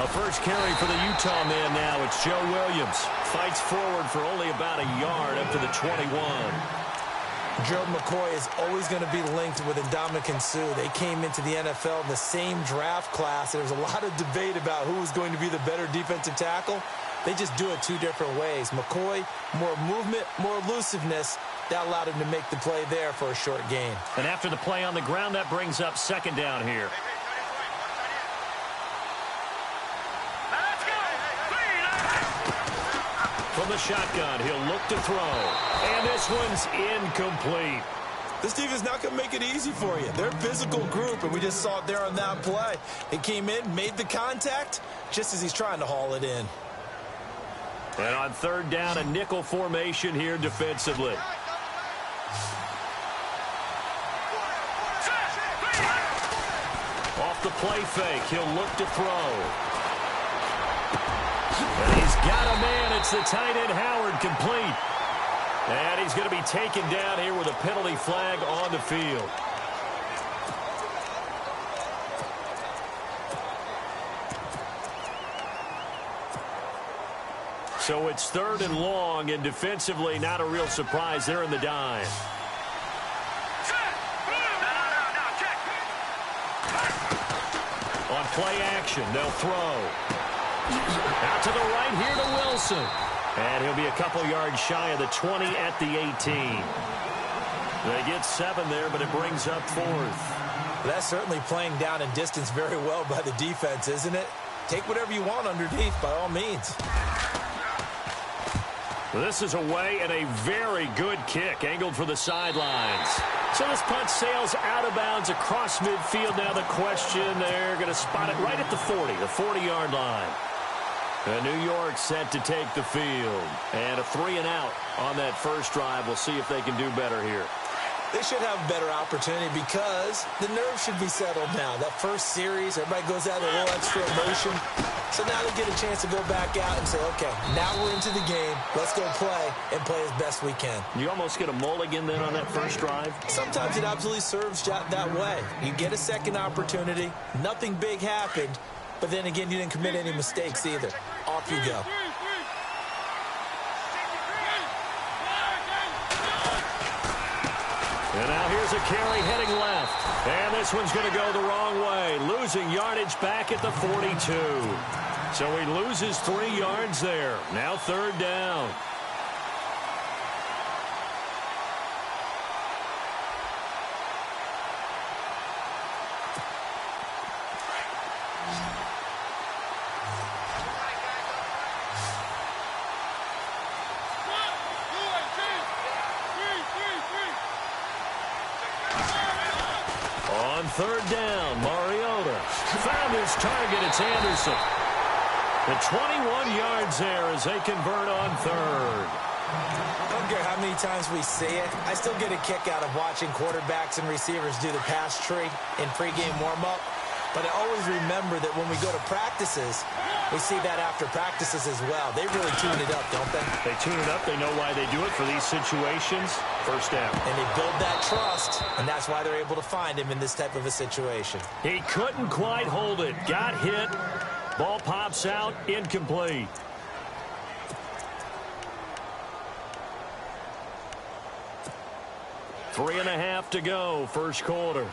The first carry for the Utah man now. It's Joe Williams. Fights forward for only about a yard up to the 21. Joe McCoy is always going to be linked with Ndamukong Suh. They came into the NFL in the same draft class. There was a lot of debate about who was going to be the better defensive tackle. They just do it two different ways. McCoy, more movement, more elusiveness. That allowed him to make the play there for a short gain. And after the play on the ground, that brings up second down here. From the shotgun, he'll look to throw. And this one's incomplete. This defense is not going to make it easy for you. They're a physical group, and we just saw it there on that play. He came in, made the contact, just as he's trying to haul it in. And on third down, a nickel formation here defensively. Off the play fake, he'll look to throw. And he's got a man. It's the tight end Howard, complete. And he's going to be taken down here with a penalty flag on the field. So it's third and long, and defensively not a real surprise. They're in the dime. On play action, they'll throw. Out to the right here to Wilson. And he'll be a couple yards shy of the 20 at the 18. They get 7 there, but it brings up fourth. That's certainly playing down in distance very well by the defense, isn't it? Take whatever you want underneath, by all means. This is away and a very good kick, angled for the sidelines. So this punt sails out of bounds across midfield. Now the question, they're going to spot it right at the 40, the 40-yard line. And New York set to take the field. And a 3-and-out on that first drive. We'll see if they can do better here. They should have a better opportunity because the nerves should be settled now. That first series, everybody goes out with a little extra emotion. So now they get a chance to go back out and say, okay, now we're into the game. Let's go play and play as best we can. You almost get a mulligan then on that first drive? Sometimes it absolutely serves that way. You get a second opportunity. Nothing big happened. But then again, you didn't commit any mistakes either. Off you go. And now here's a carry heading left. And this one's going to go the wrong way. Losing yardage back at the 42. So he loses 3 yards there. Now third down. On third down, Mariota found his target. It's Anderson. The 21 yards there as they convert on third. I don't care how many times we see it. I still get a kick out of watching quarterbacks and receivers do the pass tree in pregame warm-up. But I always remember that when we go to practices, we see that after practices as well. They really tune it up, don't they? They tune it up. They know why they do it for these situations. First down. And they build that trust, and that's why they're able to find him in this type of a situation. He couldn't quite hold it. Got hit. Ball pops out. Incomplete. Three and a half to go, first quarter.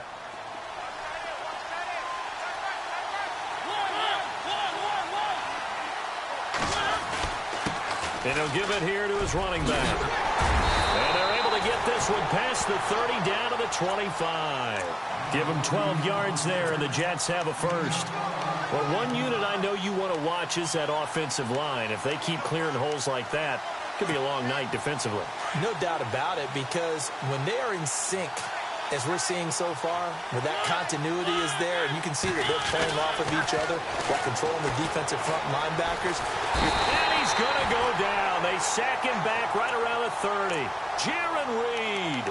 And he'll give it here to his running back. And they're able to get this one past the 30 down to the 25. Give them 12 yards there, and the Jets have a first. Well, one unit I know you want to watch is that offensive line. If they keep clearing holes like that, it could be a long night defensively. No doubt about it, because when they are in sync, as we're seeing so far, where that continuity is there, and you can see that they're playing off of each other while controlling the defensive front linebackers. And he's going to go down. They sack him back right around the 30. Jaron Reed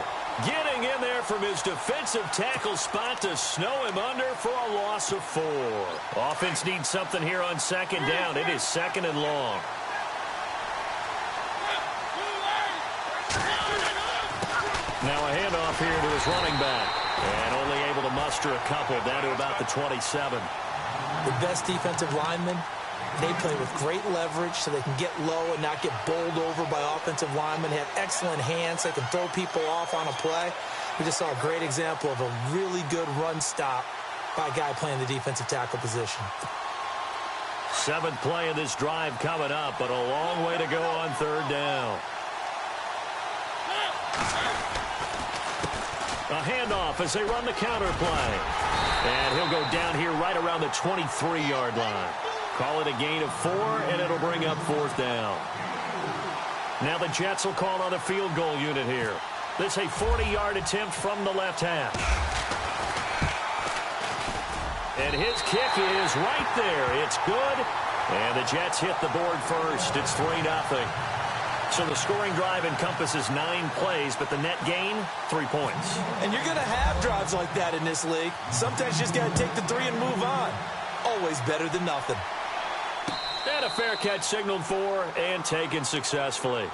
getting in there from his defensive tackle spot to snow him under for a loss of 4. Offense needs something here on second down. It is second and long. Now a handoff here to his running back. And only able to muster a couple down to about the 27. The best defensive linemen, they play with great leverage so they can get low and not get bowled over by offensive linemen. They have excellent hands. They can throw people off on a play. We just saw a great example of a really good run stop by a guy playing the defensive tackle position. 7th play of this drive coming up, but a long way to go on 3rd down. A handoff as they run the counter play. And he'll go down here right around the 23-yard line. Call it a gain of 4, and it'll bring up 4th down. Now the Jets will call on a field goal unit here. This a 40-yard attempt from the left half. And his kick is right there. It's good. And the Jets hit the board first. It's 3-0. So the scoring drive encompasses 9 plays, but the net gain, 3 points. And you're going to have drives like that in this league. Sometimes you just got to take the 3 and move on. Always better than nothing. And a fair catch signaled for and taken successfully.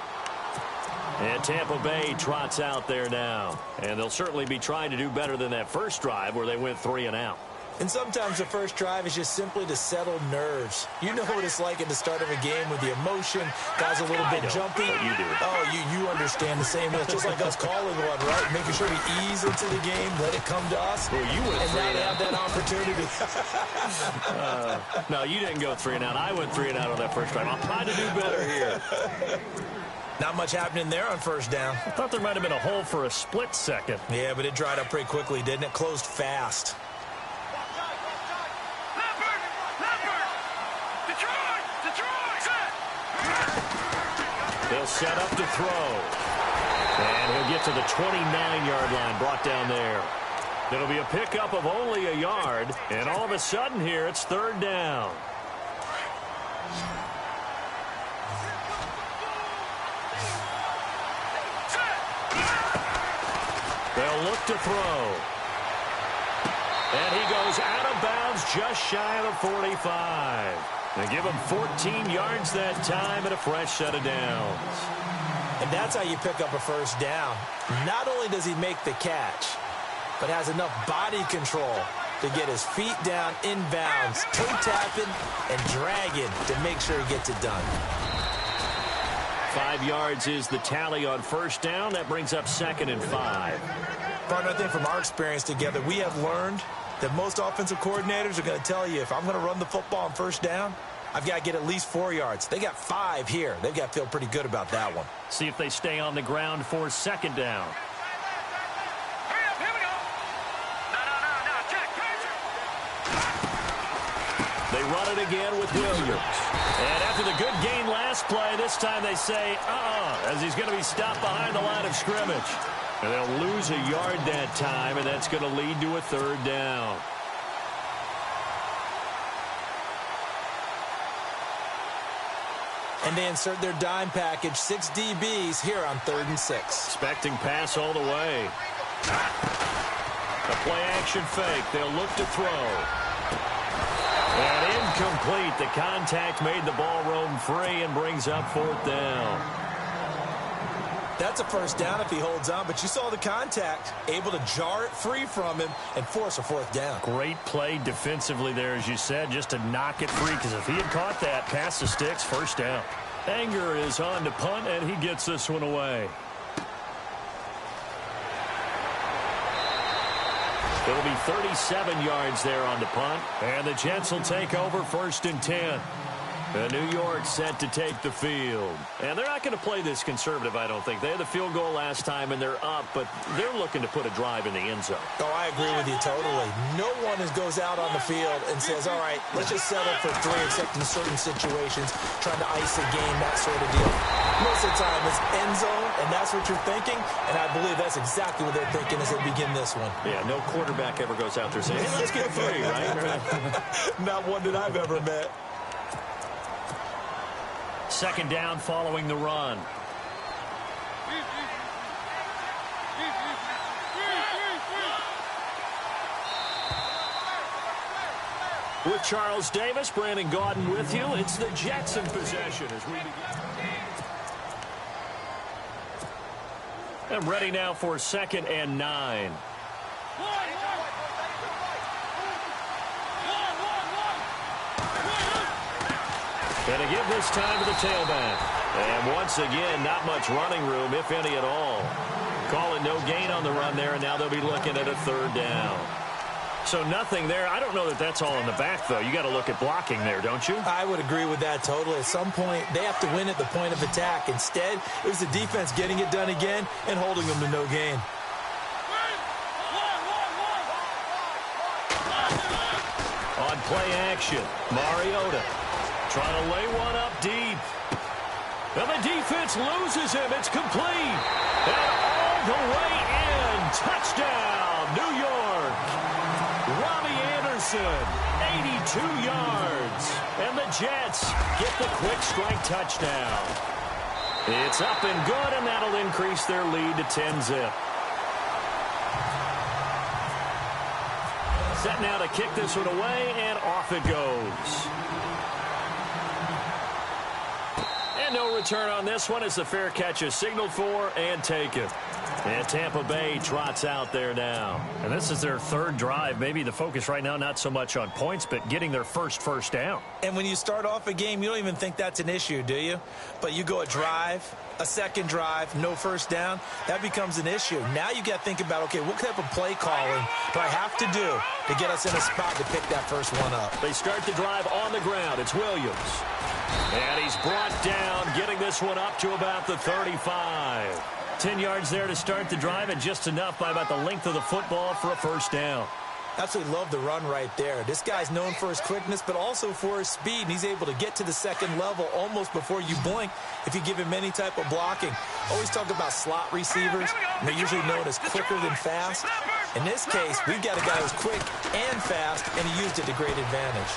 And Tampa Bay trots out there now. And they'll certainly be trying to do better than that first drive where they went 3 and out. And sometimes the first drive is just simply to settle nerves. You know what it's like at the start of a game with the emotion. Guys a little bit jumpy. But you do. Oh, you understand the same way. It's just like us calling one, right? Making sure we ease into the game, let it come to us. Well, you went and 3 now and they out. have that opportunity. No, you didn't go 3 and out. I went 3 and out on that first drive. I'll try to do better here. Not much happening there on first down. I thought there might have been a hole for a split second. Yeah, but it dried up pretty quickly, didn't it? Closed fast. They'll set up to throw. And he'll get to the 29-yard line, brought down there. It'll be a pickup of only a yard. And all of a sudden here, it's 3rd down. They'll look to throw. And he goes out of bounds just shy of the 45. They give him 14 yards that time and a fresh set of downs. And that's how you pick up a first down. Not only does he make the catch, but has enough body control to get his feet down inbounds, toe tapping and dragging to make sure he gets it done. 5 yards is the tally on first down. That brings up 2nd and 5. Partner, I think from our experience together, we have learned that most offensive coordinators are going to tell you, if I'm going to run the football on first down, I've got to get at least 4 yards. They got 5 here. They've got to feel pretty good about that one. See if they stay on the ground for 2nd down. Hurry up, here we go. No, Jack. They run it again with Williams. And after the good gain last play, this time they say, as he's going to be stopped behind the line of scrimmage. And they'll lose a yard that time, and that's going to lead to a 3rd down. And they insert their dime package, 6 DBs here on 3rd and 6. Expecting pass all the way. A play-action fake. They'll look to throw. And incomplete. The contact made the ball roam free and brings up 4th down. That's a first down if he holds on, but you saw the contact, able to jar it free from him and force a 4th down. Great play defensively there, as you said, just to knock it free, because if he had caught that, past the sticks, first down. Anger is on to punt, and he gets this one away. It'll be 37 yards there on the punt, and the Jets will take over 1st and 10. New York set to take the field. And they're not going to play this conservative, I don't think. They had the field goal last time, and they're up, but they're looking to put a drive in the end zone. Oh, I agree with you totally. No one goes out on the field and says, all right, let's just settle for 3, except in certain situations, trying to ice a game, that sort of deal. Most of the time, it's end zone, and that's what you're thinking, and I believe that's exactly what they're thinking as they begin this one. Yeah, no quarterback ever goes out there saying, hey, let's get 3, right? Not one that I've ever met. 2nd down following the run. With Charles Davis, Brandon Gaudin with you. It's the Jets in possession as we begin. And ready now for 2nd and 9. Going to give this time to the tailback. And once again, not much running room, if any at all. Call it no gain on the run there, and now they'll be looking at a third down. So nothing there. I don't know that that's all in the back, though. You got to look at blocking there, don't you? I would agree with that totally. At some point, they have to win at the point of attack. Instead, it was the defense getting it done again and holding them to no gain. On play action, Mariota trying to lay one up deep. And the defense loses him. It's complete. And all the way in. Touchdown, New York. Robbie Anderson, 82 yards. And the Jets get the quick strike touchdown. It's up and good, and that'll increase their lead to 10-zip. Set now to kick this one away, and off it goes. And no return on this one as the fair catch is signaled for and taken. And Tampa Bay trots out there now. And this is their third drive. Maybe the focus right now not so much on points, but getting their first down. And when you start off a game, you don't even think that's an issue, do you? But you go a drive, a second drive, no first down, that becomes an issue. Now you got to think about, okay, what type of play calling do I have to do to get us in a spot to pick that first one up? They start the drive on the ground. It's Williams. And he's brought down, getting this one up to about the 35. 10 yards there to start the drive, and just enough by about the length of the football for a first down. Absolutely love the run right there. This guy's known for his quickness, but also for his speed. And he's able to get to the second level almost before you blink if you give him any type of blocking. Always talk about slot receivers, and they're usually known as quicker than fast. In this case, we've got a guy who's quick and fast, and he used it to great advantage.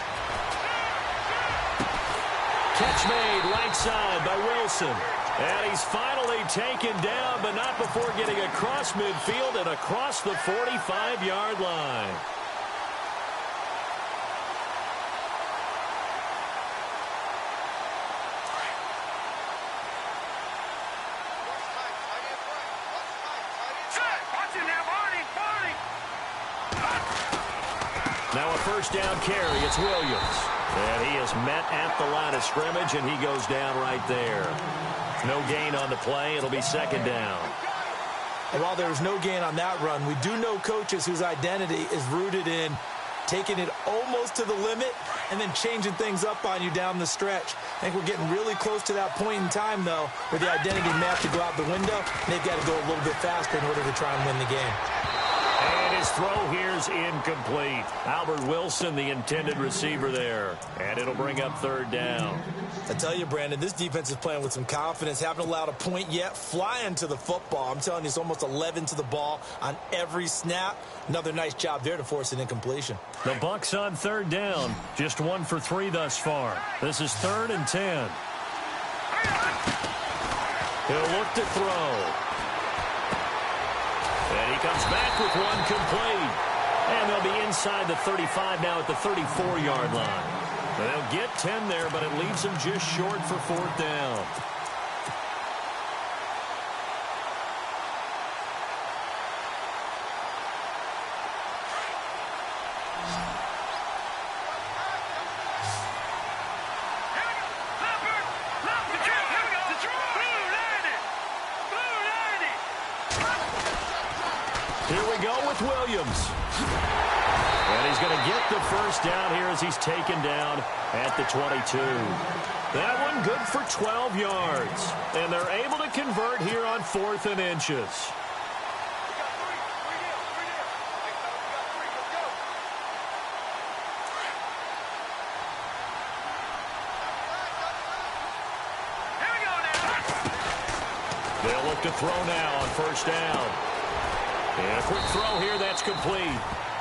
Catch made right side by Wilson. And he's finally taken down, but not before getting across midfield and across the 45-yard line. Now a first down carry. It's Williams. And he is met at the line of scrimmage, and he goes down right there. No gain on the play. It'll be second down. And while there was no gain on that run, we do know coaches whose identity is rooted in taking it almost to the limit and then changing things up on you down the stretch. I think we're getting really close to that point in time, though, where the identity may have to go out the window, and they've got to go a little bit faster in order to try and win the game. And his throw here's incomplete. Albert Wilson, the intended receiver there. And it'll bring up third down. I tell you, Brandon, this defense is playing with some confidence. Haven't allowed a point yet. Flying to the football. I'm telling you, it's almost 11 to the ball on every snap. Another nice job there to force an incompletion. The Bucs on third down. Just 1 for 3 thus far. This is 3rd and 10. He'll look to throw. And he comes back with one complete. And they'll be inside the 35 now at the 34-yard line. They'll get 10 there, but it leaves them just short for 4th down. Here we go with Williams. And he's going to get the first down here as he's taken down at the 22. That one good for 12 yards. And they're able to convert here on 4th and inches. They'll look to throw now on first down. And a quick throw here, that's complete.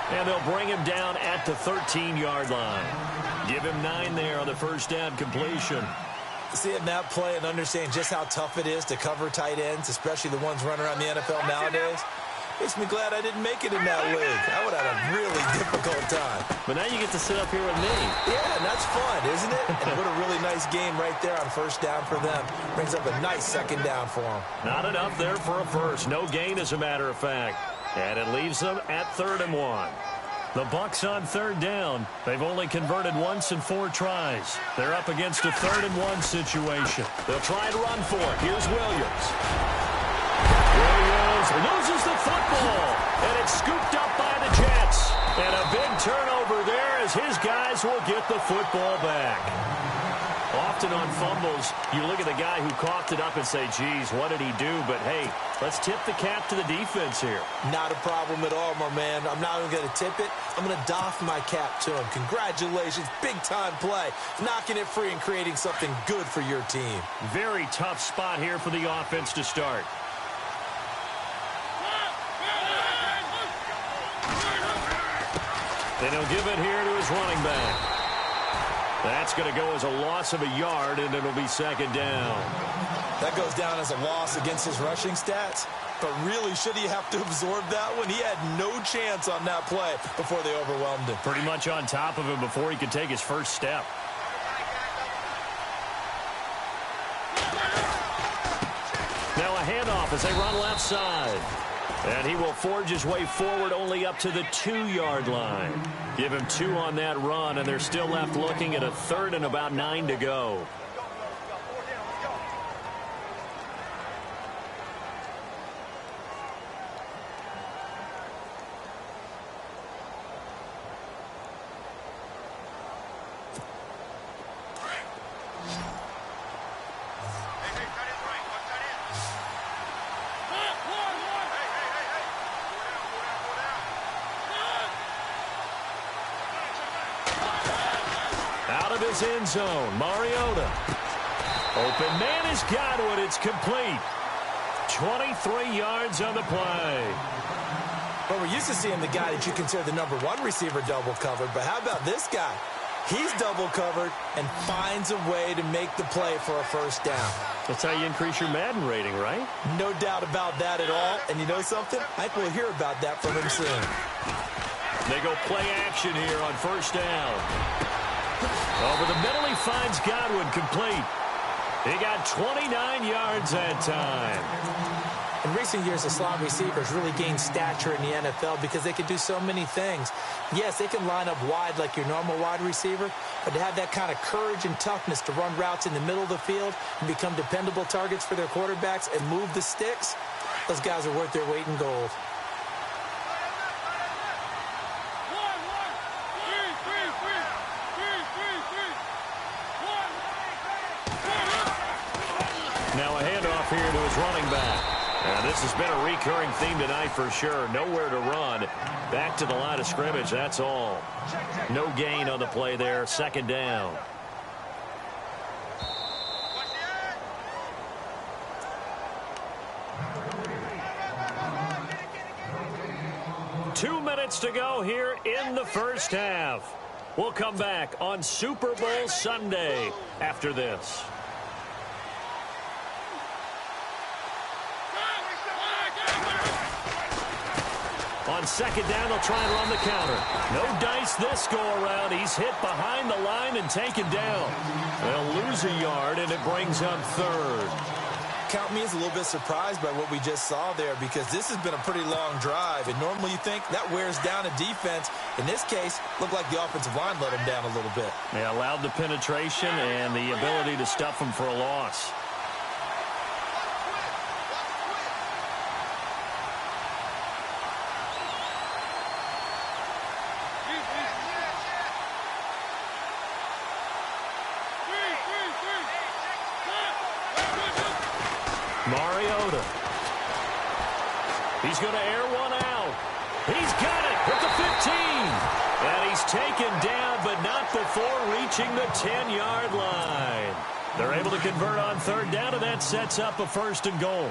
And they'll bring him down at the 13-yard line. Give him 9 there on the first down completion. Seeing that play and understanding just how tough it is to cover tight ends, especially the ones running around the NFL nowadays, makes me glad I didn't make it in that league. I would have had a really difficult time. But now you get to sit up here with me. Yeah, and that's fun, isn't it? And what a really nice game right there on first down for them. Brings up a nice second down for them. Not enough there for a first. No gain, as a matter of fact. And it leaves them at 3rd and 1. The Bucs on third down. They've only converted once in 4 tries. They're up against a 3rd-and-1 situation. They'll try and run for it. Here's Williams. Williams loses the football, and it's scooped up by the Jets. And a big turnover there as his guys will get the football back. Often on fumbles, you look at the guy who coughed it up and say, geez, what did he do? But, hey, let's tip the cap to the defense here. Not a problem at all, my man. I'm not even going to tip it. I'm going to doff my cap to him. Congratulations. Big-time play. Knocking it free and creating something good for your team. Very tough spot here for the offense to start. And he'll give it here to his running back. That's going to go as a loss of a yard, and it'll be 2nd down. That goes down as a loss against his rushing stats. But really, should he have to absorb that one? He had no chance on that play before they overwhelmed him. Pretty much on top of him before he could take his first step. Now a handoff as they run left side. And he will forge his way forward only up to the 2-yard line. Give him 2 on that run, and they're still left looking at a 3rd and about 9 to go. His end zone. Mariota. Open man is Godwin. It's complete. 23 yards on the play. Well, we're used to seeing the guy that you consider the #1 receiver double covered, but how about this guy? He's double covered and finds a way to make the play for a 1st down. That's how you increase your Madden rating, right? No doubt about that at all. And you know something? I think we'll hear about that from him soon. They go play action here on 1st down. Over the middle, he finds Godwin complete. He got 29 yards that time. In recent years, the slot receivers really gained stature in the NFL because they can do so many things. Yes, they can line up wide like your normal wide receiver, but to have that kind of courage and toughness to run routes in the middle of the field and become dependable targets for their quarterbacks and move the sticks, those guys are worth their weight in gold. Now a handoff here to his running back. And this has been a recurring theme tonight for sure. Nowhere to run. Back to the line of scrimmage, that's all. No gain on the play there. 2nd down. Two minutes to go here in the 1st half. We'll come back on Super Bowl Sunday after this. On 2nd down, they'll try and run the counter. No dice this go-around. He's hit behind the line and taken down. They'll lose a yard, and it brings up 3rd. Count me as a little bit surprised by what we just saw there because this has been a pretty long drive, and normally you think that wears down a defense. In this case, looked like the offensive line let him down a little bit. They allowed the penetration and the ability to stuff him for a loss. Mariota. He's going to air one out. He's got it at the 15. And he's taken down, but not before reaching the 10-yard line. They're able to convert on 3rd down, and that sets up a 1st and goal.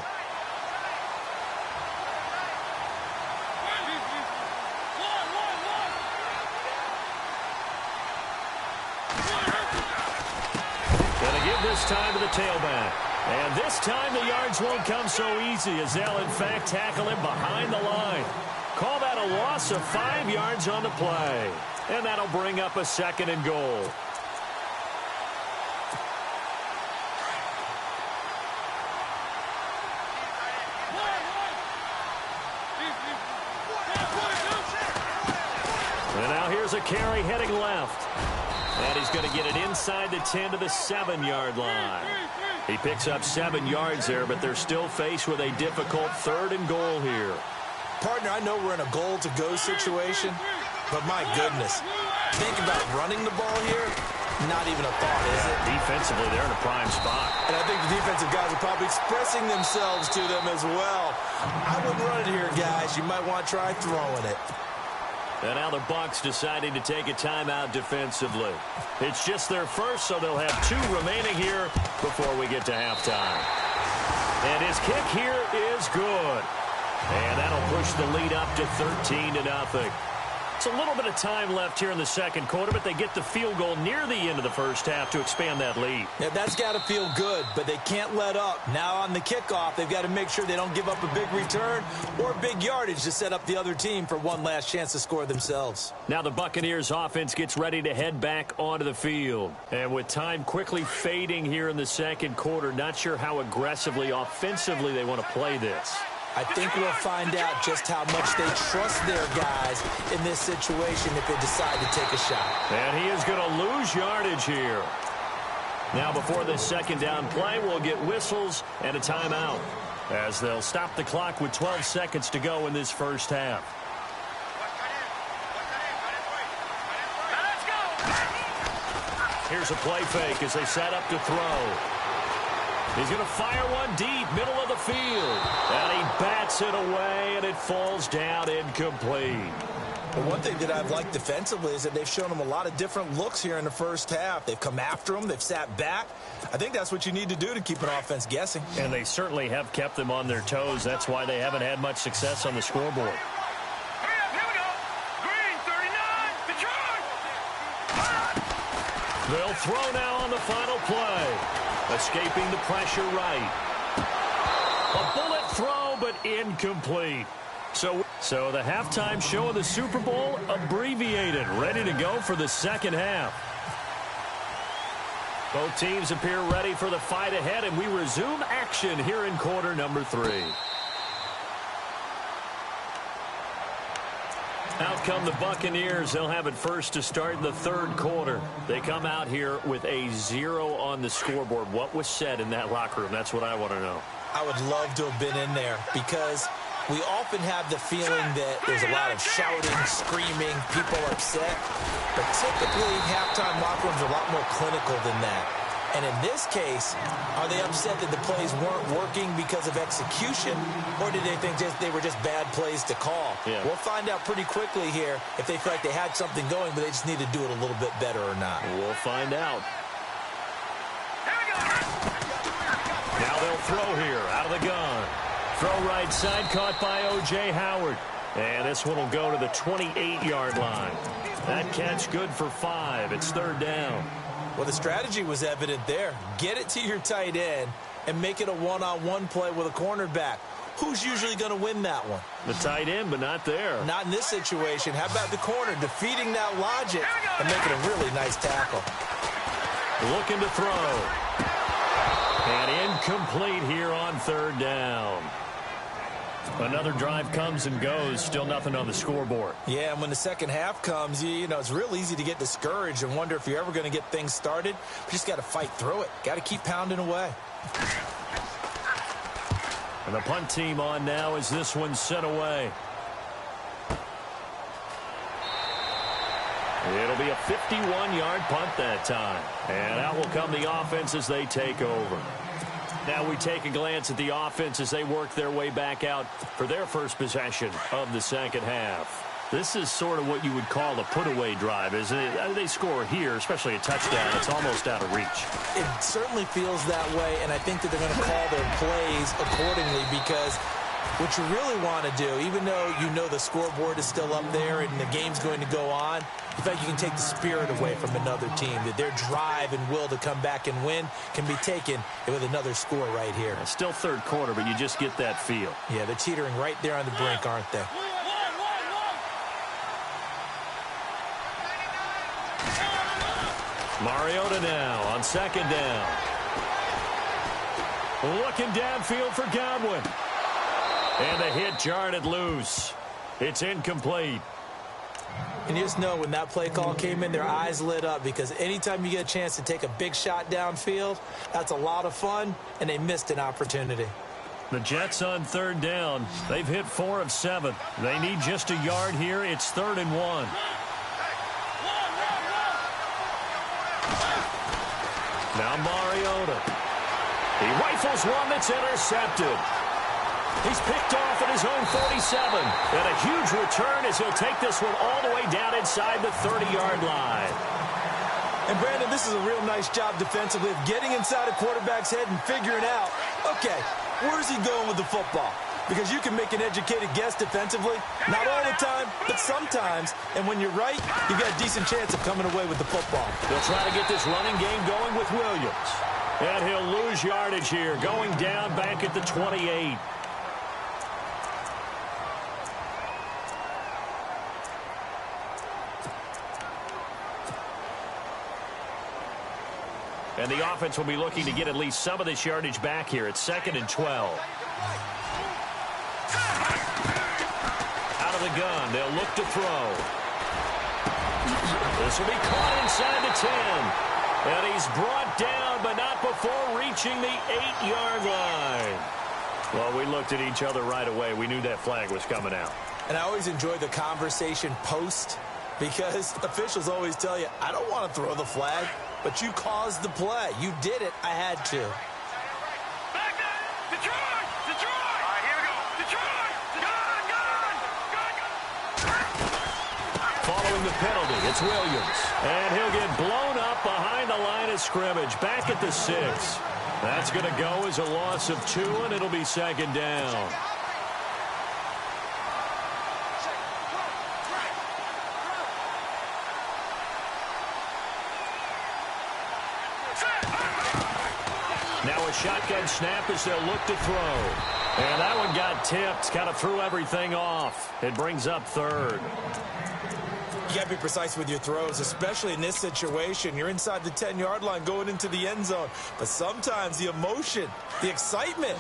Going to give this time to the tailback. And this time the yards won't come so easy as they'll, in fact, tackle him behind the line. Call that a loss of 5 yards on the play. And that'll bring up a 2nd and goal. And now here's a carry heading left. And he's going to get it inside the 10 to the 7-yard line. He picks up 7 yards there, but they're still faced with a difficult 3rd and goal here. Partner, I know we're in a goal-to-go situation, but my goodness, think about running the ball here. Not even a thought, is it? Defensively, they're in a prime spot. And I think the defensive guys are probably expressing themselves to them as well. I wouldn't run it here, guys. You might want to try throwing it. And now the Bucs deciding to take a timeout defensively. It's just their first, so they'll have 2 remaining here before we get to halftime. And his kick here is good. And that'll push the lead up to 13-0. It's a little bit of time left here in the second quarter, but they get the field goal near the end of the first half to expand that lead. Yeah, that's got to feel good, but they can't let up. Now on the kickoff, they've got to make sure they don't give up a big return or big yardage to set up the other team for one last chance to score themselves. Now the Buccaneers offense gets ready to head back onto the field. And with time quickly fading here in the second quarter, not sure how aggressively, offensively they want to play this. I think we'll find out just how much they trust their guys in this situation if they decide to take a shot. And he is going to lose yardage here. Now before this second down play, we'll get whistles and a timeout as they'll stop the clock with 12 seconds to go in this first half. Here's a play fake as they set up to throw. He's going to fire one deep, middle of the field. And he bats it away, and it falls down incomplete. Well, one thing that I've liked defensively is that they've shown them a lot of different looks here in the first half. They've come after them. They've sat back. I think that's what you need to do to keep an offense guessing. And they certainly have kept them on their toes. That's why they haven't had much success on the scoreboard. They'll throw now on the final play. Escaping the pressure right. A bullet throw, but incomplete. So the halftime show of the Super Bowl abbreviated, ready to go for the second half. Both teams appear ready for the fight ahead, and we resume action here in quarter number 3. Out come the Buccaneers. They'll have it first to start in the third quarter. They come out here with a 0 on the scoreboard. What was said in that locker room? That's what I want to know. I would love to have been in there because we often have the feeling that there's a lot of shouting, screaming, people upset. But typically, halftime locker rooms are a lot more clinical than that. And in this case, are they upset that the plays weren't working because of execution, or did they think they were just bad plays to call? Yeah. We'll find out pretty quickly here if they feel like they had something going, but they just need to do it a little bit better or not. We'll find out. Now they'll throw here out of the gun. Throw right side, caught by O.J. Howard. And this one will go to the 28-yard line. That catch good for 5. It's third down. Well, the strategy was evident there. Get it to your tight end and make it a one-on-one play with a cornerback. Who's usually going to win that one? The tight end, but not there. Not in this situation. How about the corner defeating that logic and making a really nice tackle? Looking to throw. And incomplete here on third down. Another drive comes and goes. Still nothing on the scoreboard. Yeah, and when the second half comes, you know, it's real easy to get discouraged and wonder if you're ever going to get things started. You just got to fight through it. Got to keep pounding away. And the punt team on now as this one's sent away. It'll be a 51-yard punt that time. And out will come the offense as they take over. Now we take a glance at the offense as they work their way back out for their first possession of the second half. This is sort of what you would call a put-away drive, isn't it? They score here, especially a touchdown. It's almost out of reach. It certainly feels that way, and I think that they're going to call their plays accordingly because what you really want to do, even though you know the scoreboard is still up there and the game's going to go on, in fact, you can take the spirit away from another team, that their drive and will to come back and win can be taken with another score right here. It's still third quarter, but you just get that feel. Yeah, they're teetering right there on the brink, aren't they? Mariota now on second down. Looking downfield for Godwin. And the hit jarred it loose. It's incomplete. And you just know when that play call came in, their eyes lit up, because anytime you get a chance to take a big shot downfield, that's a lot of fun, and they missed an opportunity. The Jets on third down. They've hit 4 of 7. They need just a yard here. It's 3rd and 1. Now Mariota. He rifles one that's intercepted. He's picked off at his own 47. And a huge return as he'll take this one all the way down inside the 30-yard line. And, Brandon, this is a real nice job defensively of getting inside a quarterback's head and figuring out, okay, where's he going with the football? Because you can make an educated guess defensively. Not all the time, but sometimes. And when you're right, you've got a decent chance of coming away with the football. They'll try to get this running game going with Williams. And he'll lose yardage here, going down back at the 28. And the offense will be looking to get at least some of this yardage back here. It's 2nd and 12. Out of the gun, they'll look to throw. This will be caught inside the 10. And he's brought down, but not before reaching the 8-yard line. Well, we looked at each other right away. We knew that flag was coming out. And I always enjoy the conversation post, because officials always tell you, I don't want to throw the flag, but you caused the play. You did it. I had to. Back up! Detroit! Detroit! All right, here we go. Detroit! Gun! Following the penalty, it's Williams. And he'll get blown up behind the line of scrimmage. Back at the 6. That's going to go as a loss of 2, and it'll be 2nd down. Now a shotgun snap as they'll look to throw. And that one got tipped, kind of threw everything off. It brings up 3rd. You got to be precise with your throws, especially in this situation. You're inside the 10-yard line going into the end zone. But sometimes the emotion, the excitement,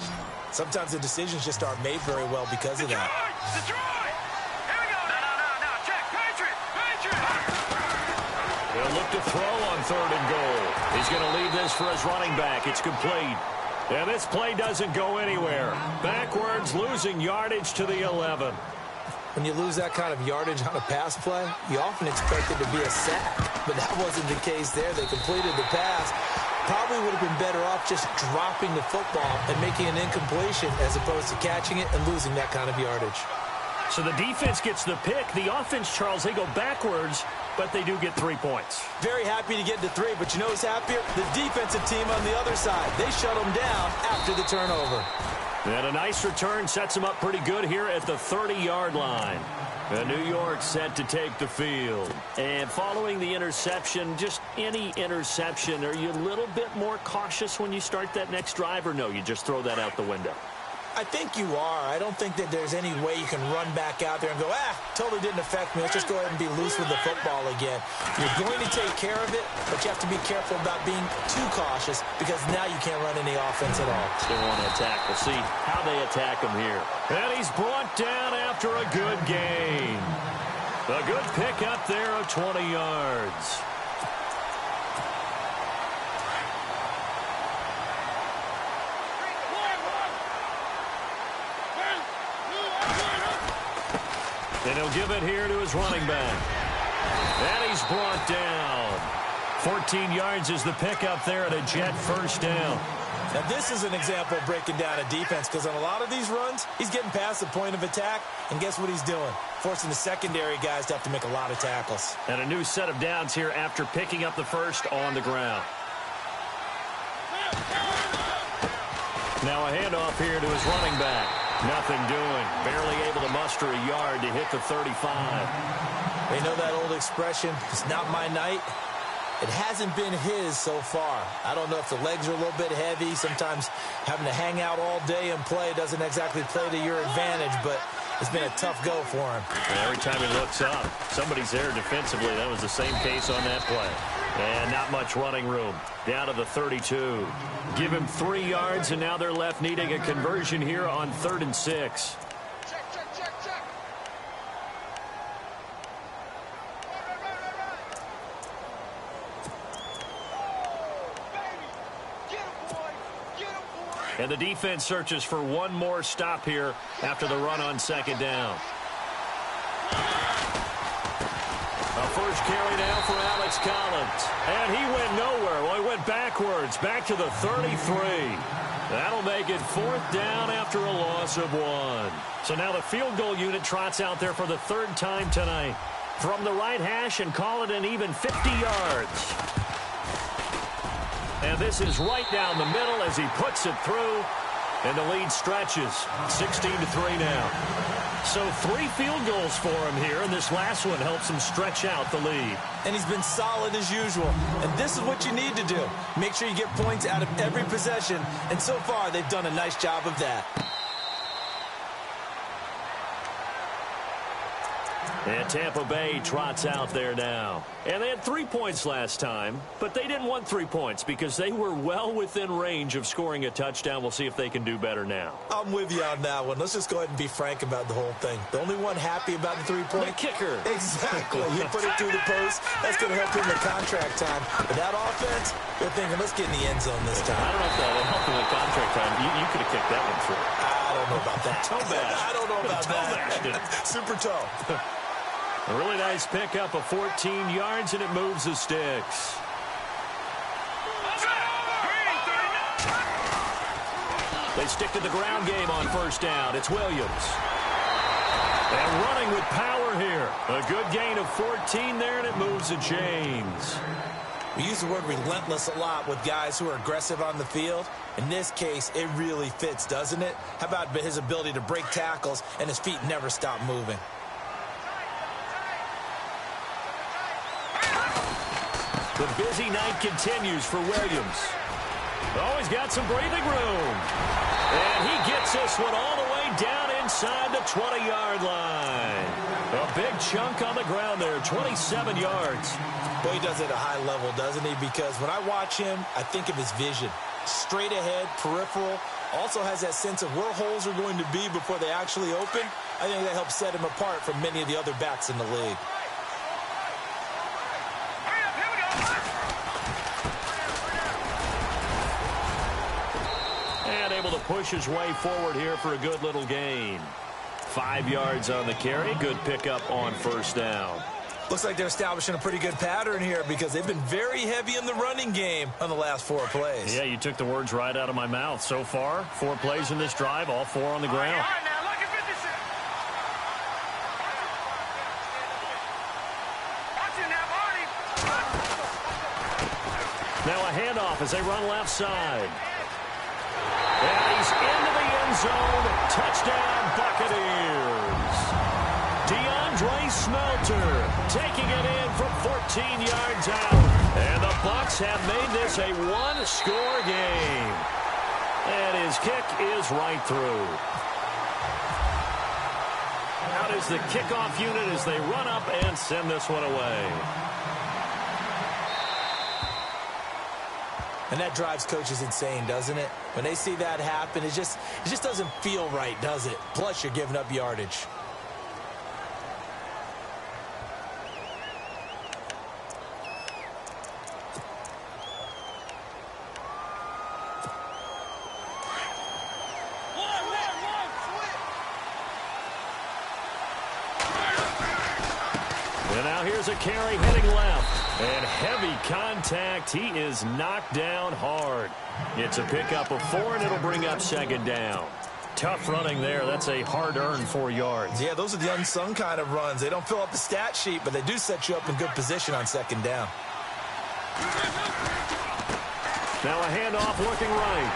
sometimes the decisions just aren't made very well because of that. Detroit! Here we go! No. Check! Patriot! They'll look to throw on 3rd and goal. He's going to leave this for his running back. It's complete. And this play doesn't go anywhere. Backwards, losing yardage to the 11. When you lose that kind of yardage on a pass play, you often expect it to be a sack. But that wasn't the case there. They completed the pass. Probably would have been better off just dropping the football and making an incompletion as opposed to catching it and losing that kind of yardage. So the defense gets the pick. The offense, Charles, they go backwards, but they do get 3 points. Very happy to get to 3, but you know who's happier? The defensive team on the other side. They shut them down after the turnover. And a nice return sets them up pretty good here at the 30-yard line. And New York set to take the field. And following the interception, just any interception, are you a little bit more cautious when you start that next drive, or no, you just throw that out the window? I think you are. I don't think that there's any way you can run back out there and go, totally didn't affect me. Let's just go ahead and be loose with the football again. You're going to take care of it, but you have to be careful about being too cautious, because now you can't run any offense at all. They want to attack. We'll see how they attack him here. And he's brought down after a good gain. A good pick up there of 20 yards. And he'll give it here to his running back. And he's brought down. 14 yards is the pickup there at a Jet first down. Now, this is an example of breaking down a defense, because on a lot of these runs, he's getting past the point of attack, and guess what he's doing? Forcing the secondary guys to have to make a lot of tackles. And a new set of downs here after picking up the first on the ground. Now a handoff here to his running back. Nothing doing. Barely able to muster a yard to hit the 35. They know that old expression, it's not my night. It hasn't been his so far. I don't know if the legs are a little bit heavy. Sometimes having to hang out all day and play doesn't exactly play to your advantage, but it's been a tough go for him. And every time he looks up, somebody's there defensively. That was the same case on that play. And not much running room. Down to the 32. Give him 3 yards, and now they're left needing a conversion here on 3rd and 6. And the defense searches for one more stop here after the run on second down. A first carry now for Alex Collins. And he went nowhere. Well, he went backwards, back to the 33. That'll make it fourth down after a loss of 1. So now the field goal unit trots out there for the third time tonight. From the right hash and call it an even 50 yards. And this is right down the middle as he puts it through. And the lead stretches. 16-3 now. So 3 field goals for him here, and this last one helps him stretch out the lead. And he's been solid as usual. And this is what you need to do. Make sure you get points out of every possession. And so far, they've done a nice job of that. And Tampa Bay trots out there now. And they had 3 points last time, but they didn't want 3 points because they were well within range of scoring a touchdown. We'll see if they can do better now. I'm with you on that one. Let's just go ahead and be frank about the whole thing. The only one happy about the 3-point? The kicker. Exactly. You put it through the post. That's going to help him in contract time. But that offense, they're thinking, let's get in the end zone this time. I don't know if that will help him in contract time. You could have kicked that one through. I don't know about that. Toe bash. I don't know about that. Super toe. A really nice pickup of 14 yards, and it moves the sticks. They stick to the ground game on first down. It's Williams. And running with power here. A good gain of 14 there, and it moves the chains. We use the word relentless a lot with guys who are aggressive on the field. In this case, it really fits, doesn't it? How about his ability to break tackles, and his feet never stop moving? The busy night continues for Williams. Oh, he's got some breathing room. And he gets this one all the way down inside the 20-yard line. A big chunk on the ground there, 27 yards. Boy, he does it at a high level, doesn't he? Because when I watch him, I think of his vision. Straight ahead, peripheral. Also has that sense of where holes are going to be before they actually open. I think that helps set him apart from many of the other backs in the league. To push his way forward here for a good little gain. 5 yards on the carry. Good pickup on first down. Looks like they're establishing a pretty good pattern here because they've been very heavy in the running game on the last 4 plays. Yeah, you took the words right out of my mouth. So far, 4 plays in this drive, all 4 on the ground. Now a handoff as they run left side. And he's into the end zone. Touchdown, Buccaneers. DeAndre Smelter taking it in from 14 yards out. And the Bucs have made this a 1-score game. And his kick is right through. Out is the kickoff unit as they run up and send this one away. And that drives coaches insane, doesn't it? When they see that happen, it just doesn't feel right, does it? Plus, you're giving up yardage. And now here's a carry heading left. And heavy contact. He is knocked down hard. It's a pickup of 4, and it'll bring up second down. Tough running there. That's a hard-earned 4 yards. Yeah, those are the unsung kind of runs. They don't fill up the stat sheet, but they do set you up in good position on second down. Now a handoff looking right.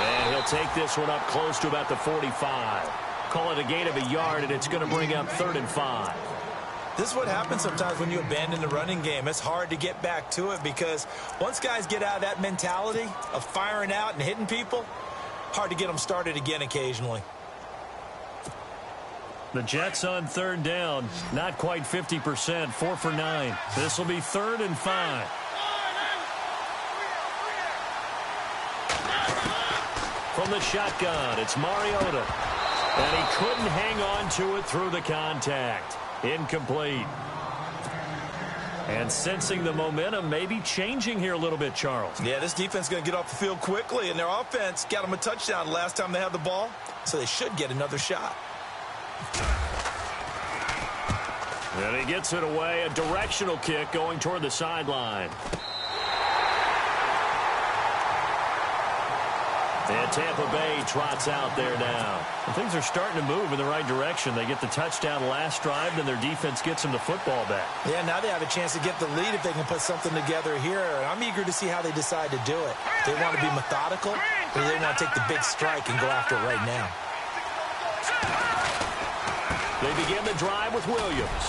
And he'll take this one up close to about the 45. Call it a gain of a yard, and it's going to bring up 3rd and 5. This is what happens sometimes when you abandon the running game. It's hard to get back to it because once guys get out of that mentality of firing out and hitting people, hard to get them started again occasionally. The Jets on 3rd down, not quite 50%, 4 for 9. This will be 3rd and 5. From the shotgun, it's Mariota. And he couldn't hang on to it through the contact. Incomplete. And sensing the momentum maybe changing here a little bit, Charles. Yeah, this defense is going to get off the field quickly, and their offense got them a touchdown last time they had the ball, so they should get another shot. And he gets it away, a directional kick going toward the sideline. And Tampa Bay trots out there now. And things are starting to move in the right direction. They get the touchdown last drive, then their defense gets them the football back. Yeah, now they have a chance to get the lead if they can put something together here. And I'm eager to see how they decide to do it. They want to be methodical, or they want to take the big strike and go after it right now. They begin the drive with Williams.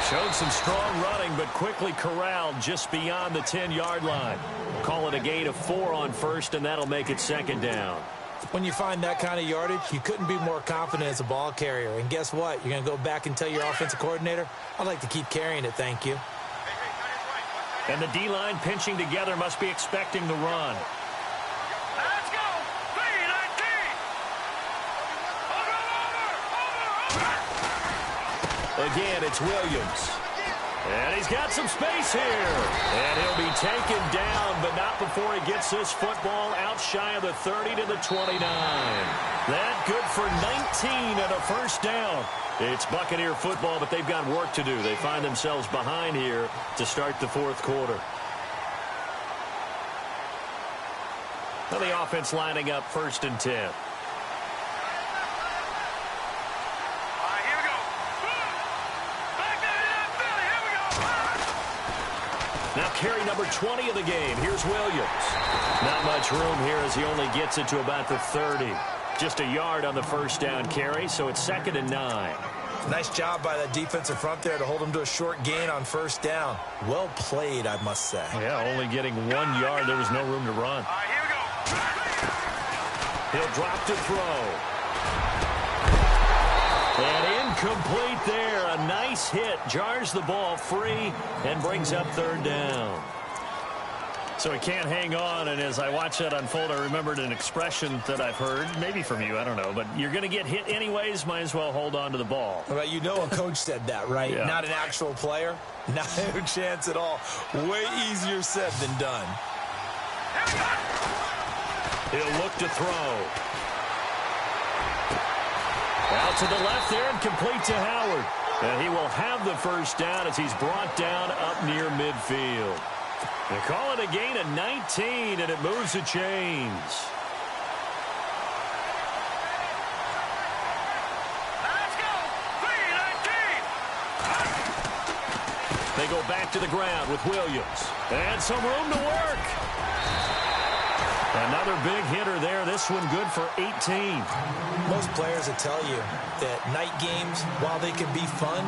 Showed some strong running, but quickly corralled just beyond the 10-yard line. Call it a gain of 4 on first, and that'll make it second down. When you find that kind of yardage, you couldn't be more confident as a ball carrier. And guess what? You're going to go back and tell your offensive coordinator, I'd like to keep carrying it, thank you. And the D-line pinching together must be expecting the run. Let's go. 3-19. Over. Again, it's Williams. And he's got some space here. And he'll be taken down, but not before he gets this football out shy of the 30 to the 29. That good for 19 and a first down. It's Buccaneer football, but they've got work to do. They find themselves behind here to start the fourth quarter. Now the offense lining up 1st and 10. Now carry number 20 of the game. Here's Williams. Not much room here as he only gets it to about the 30. Just a yard on the first down carry, so it's 2nd and 9. Nice job by that defensive front there to hold him to a short gain on first down. Well played, I must say. Yeah, only getting 1 yard. There was no room to run. All right, here we go. He'll drop to throw. And incomplete there. A nice hit. Jars the ball free and brings up 3rd down. So he can't hang on, and as I watch that unfold, I remembered an expression that I've heard, maybe from you, I don't know, but you're going to get hit anyways, might as well hold on to the ball. Well, you know a coach said that, right? Yeah. Not an actual player. Not a chance at all. Way easier said than done. He'll look to throw. Out to the left there and complete to Howard. And he will have the first down as he's brought down up near midfield. They call it a gain of 19, and it moves the chains. Let's go. 3-19. They go back to the ground with Williams. And some room to work. Another big hitter there. This one good for 18. Most players will tell you that night games, while they can be fun,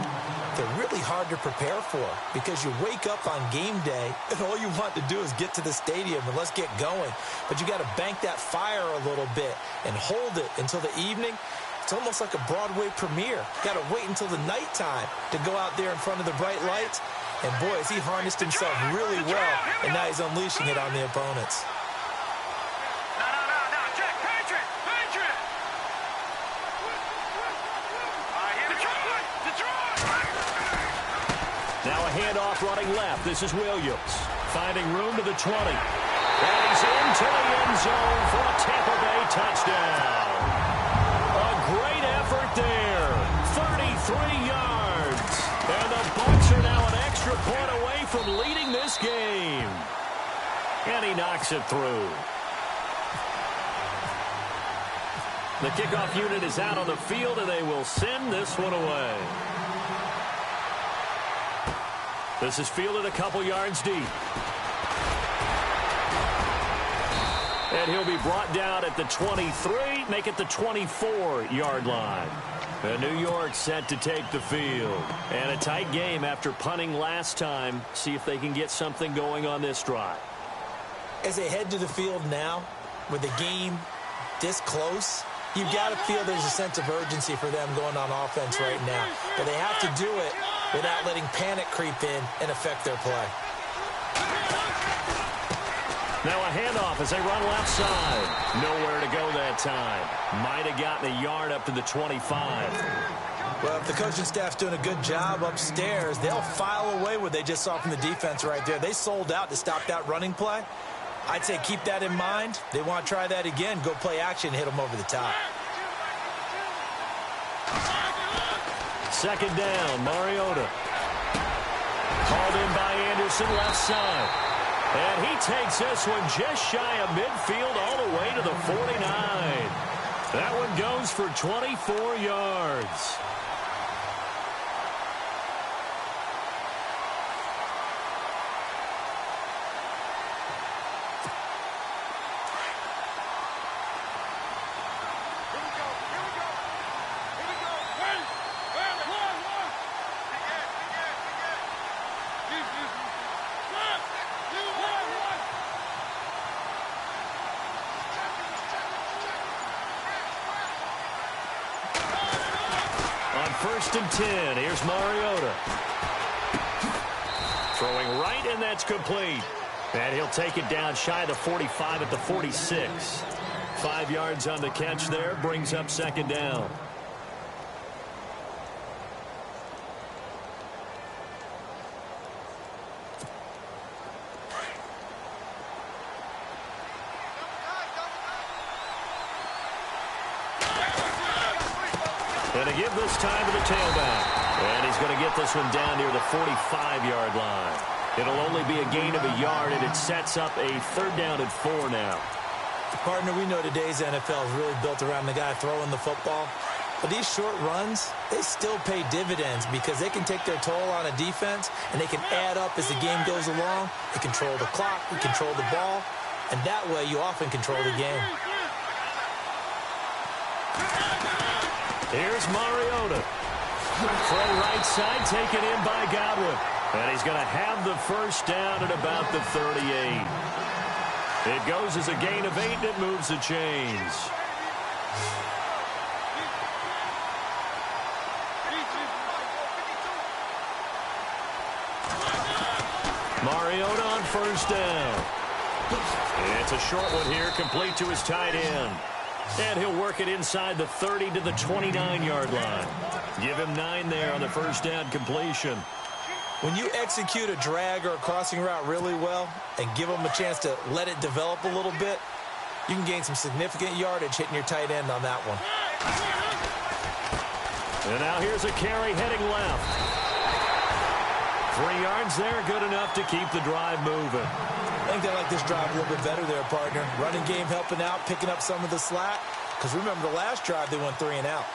they're really hard to prepare for because you wake up on game day and all you want to do is get to the stadium and let's get going. But you got to bank that fire a little bit and hold it until the evening. It's almost like a Broadway premiere. Got to wait until the nighttime to go out there in front of the bright lights. And boy, has he harnessed himself really well, and now he's unleashing it on the opponents. No, check. Patriot. All right, here we go. Detroit. Now a handoff running left. This is Williams. Finding room to the 20. And he's into the end zone for a Tampa Bay touchdown. A great effort there. 33 yards. And the Bucs are now an extra point away from leading this game. And he knocks it through. The kickoff unit is out on the field, and they will send this one away. This is fielded a couple yards deep. And he'll be brought down at the 23, make it the 24-yard line. And New York set to take the field. And a tight game after punting last time. See if they can get something going on this drive. As they head to the field now, with the game this close, you've got to feel there's a sense of urgency for them going on offense right now. But they have to do it without letting panic creep in and affect their play. Now a handoff as they run left side. Nowhere to go that time. Might have gotten a yard up to the 25. Well, if the coaching staff's doing a good job upstairs, they'll file away what they just saw from the defense right there. They sold out to stop that running play. I'd say keep that in mind. They want to try that again. Go play action, hit them over the top. Second down, Mariota. Called in by Anderson, left side. And he takes this one just shy of midfield all the way to the 49. That one goes for 24 yards. First and 10. Here's Mariota. Throwing right, and that's complete. And he'll take it down shy of the 45 at the 46. 5 yards on the catch there. Brings up second down. Going to give this time to the tailback. And he's going to get this one down near the 45-yard line. It'll only be a gain of a yard, and it sets up a third down and 4 now. Partner, we know today's NFL is really built around the guy throwing the football. But these short runs, they still pay dividends because they can take their toll on a defense, and they can add up as the game goes along. They control the clock, they control the ball, and that way you often control the game. Here's Mariota. From right side, taken in by Godwin. And he's going to have the first down at about the 38. It goes as a gain of 8, and it moves the chains. Mariota on first down. It's a short one here, complete to his tight end. And he'll work it inside the 30 to the 29-yard line. Give him 9 there on the first down completion. When you execute a drag or a crossing route really well and give them a chance to let it develop a little bit, you can gain some significant yardage hitting your tight end on that one. And now here's a carry heading left. 3 yards there, good enough to keep the drive moving. I think they like this drive a little bit better there, partner. Running game helping out, picking up some of the slack. Because remember, the last drive, they went 3 and out.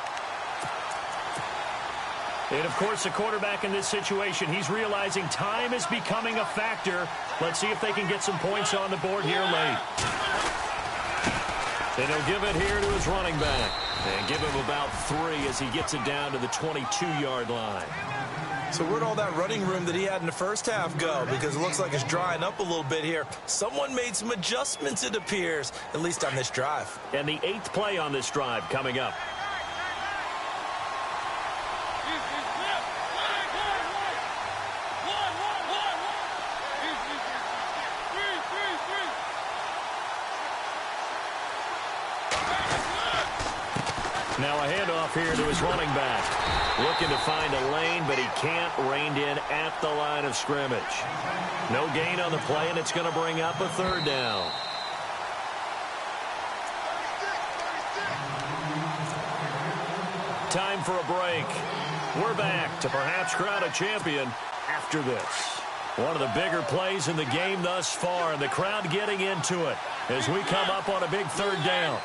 And, of course, the quarterback in this situation, he's realizing time is becoming a factor. Let's see if they can get some points on the board here late. And he'll give it here to his running back. And give him about 3 as he gets it down to the 22-yard line. So where'd all that running room that he had in the first half go? Because it looks like it's drying up a little bit here. Someone made some adjustments, it appears, at least on this drive. And the 8th play on this drive coming up. Now a handoff here to his running back. Looking to find a lane, but he can't. Reined in at the line of scrimmage. No gain on the play, and it's going to bring up a third down. Time for a break. We're back to perhaps crown a champion after this. One of the bigger plays in the game thus far, and the crowd getting into it as we come up on a big third down.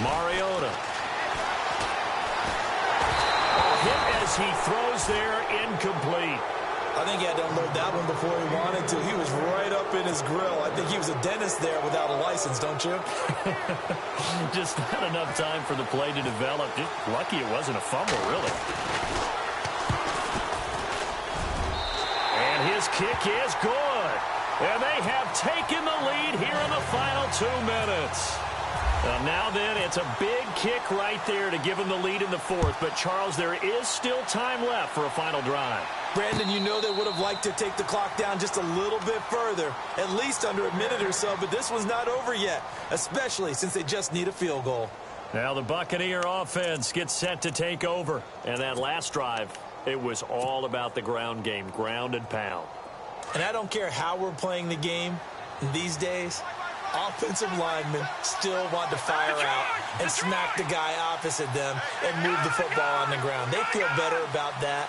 Mariota. Hit as he throws there, incomplete. I think he had to unload that one before he wanted to. He was right up in his grill. I think he was a dentist there without a license, don't you? Just not enough time for the play to develop. Just lucky it wasn't a fumble, really. And his kick is good. And they have taken the lead here in the final 2 minutes. Now then, it's a big kick right there to give them the lead in the fourth. But, Charles, there is still time left for a final drive. Brandon, you know they would have liked to take the clock down just a little bit further, at least under a minute or so, but this one's not over yet, especially since they just need a field goal. Now the Buccaneer offense gets set to take over. And that last drive, it was all about the ground game, ground and pound. And I don't care how we're playing the game these days, offensive linemen still want to fire out and smack the guy opposite them and move the football on the ground. They feel better about that.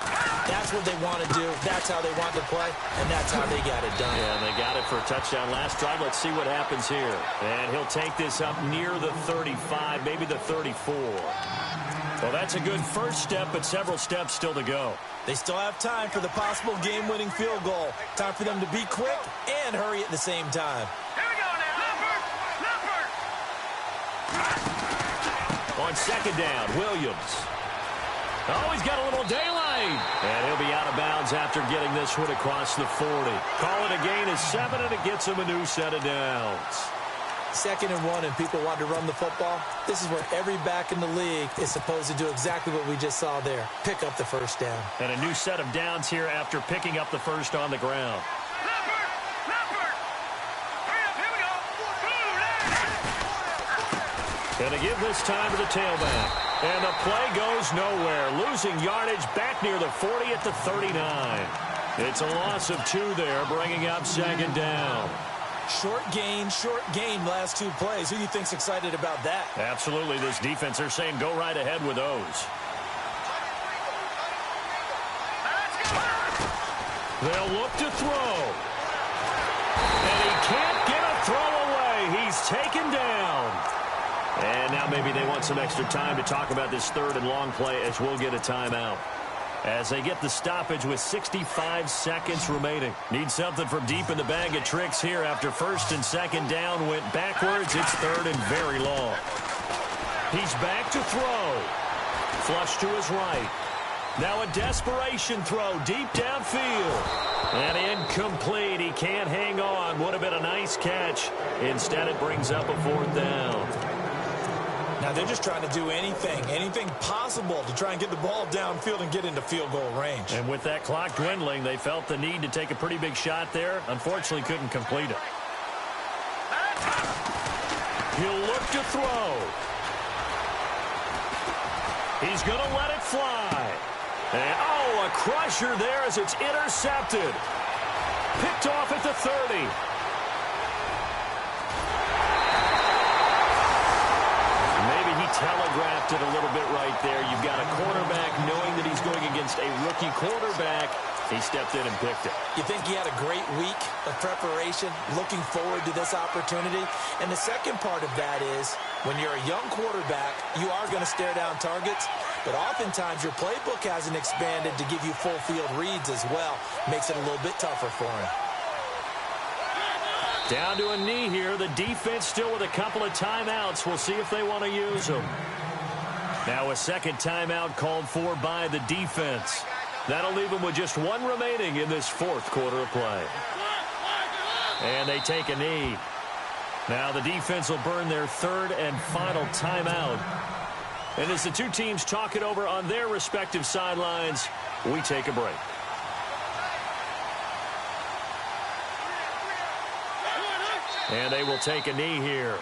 That's what they want to do. That's how they want to play, and that's how they got it done. Yeah, they got it for a touchdown last drive. Let's see what happens here. And he'll take this up near the 35, maybe the 34. Well, that's a good first step, but several steps still to go. They still have time for the possible game-winning field goal. Time for them to be quick and hurry at the same time. On second down, Williams. Oh, he's got a little daylight. And he'll be out of bounds after getting this one across the 40. Call it a gain of 7, and it gets him a new set of downs. 2nd and 1, and people want to run the football. This is where every back in the league is supposed to do exactly what we just saw there. Pick up the first down. And a new set of downs here after picking up the first on the ground. And to give this time to the tailback. And the play goes nowhere. Losing yardage back near the 40 at the 39. It's a loss of 2 there, bringing up second down. Short gain, last 2 plays. Who do you think's excited about that? Absolutely. This defense, they're saying go right ahead with those. They'll look to throw. And he can't get a throw away. He's taken down. And now maybe they want some extra time to talk about this 3rd and long play as we'll get a timeout. As they get the stoppage with 65 seconds remaining. Need something from deep in the bag of tricks here after 1st and 2nd down went backwards. It's 3rd and very long. He's back to throw. Flush to his right. Now a desperation throw deep downfield. And incomplete. He can't hang on. Would have been a nice catch. Instead, it brings up a 4th down. Now they're just trying to do anything possible to try and get the ball downfield and get into field goal range. And with that clock dwindling, they felt the need to take a pretty big shot there. Unfortunately, couldn't complete it. He'll look to throw. He's going to let it fly. And, oh, a crusher there as it's intercepted. Picked off at the 30. Telegraphed it a little bit right there. You've got a quarterback knowing that he's going against a rookie quarterback. He stepped in and picked it. You think he had a great week of preparation, looking forward to this opportunity? And the second part of that is, when you're a young quarterback, you are going to stare down targets, but oftentimes your playbook hasn't expanded to give you full field reads as well. Makes it a little bit tougher for him. Down to a knee here. The defense still with a couple of timeouts. We'll see if they want to use them. Now a second timeout called for by the defense. That'll leave them with just 1 remaining in this 4th quarter of play. And they take a knee. Now the defense will burn their 3rd and final timeout. And as the 2 teams talk it over on their respective sidelines, we take a break. And they will take a knee here.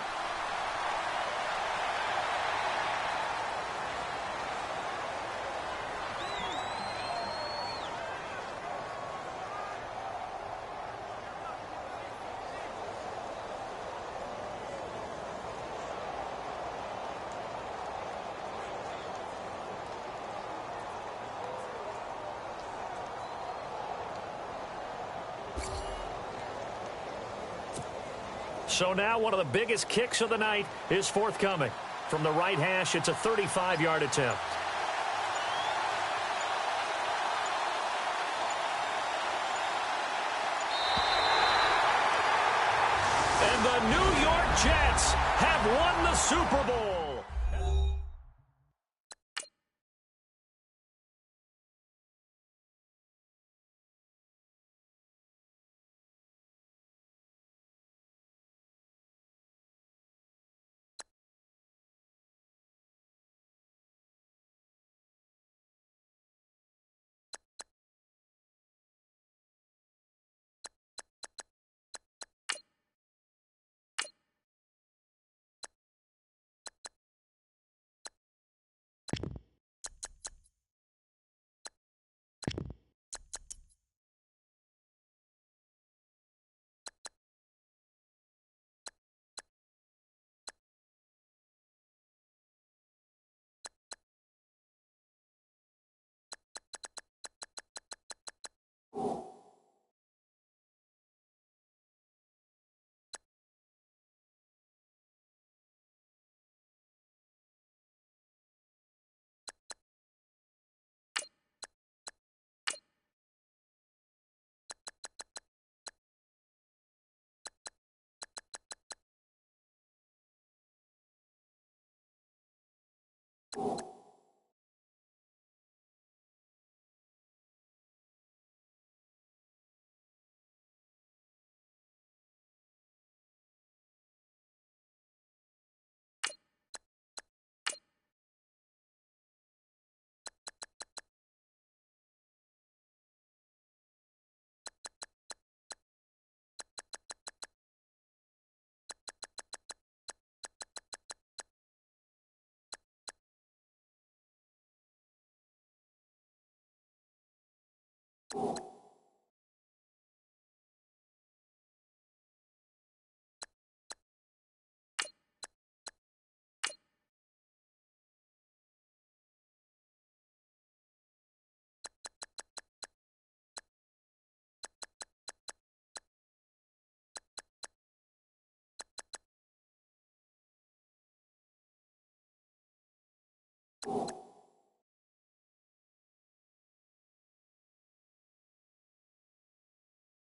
So now one of the biggest kicks of the night is forthcoming. From the right hash, it's a 35-yard attempt. And the New York Jets have won the Super Bowl. Bye.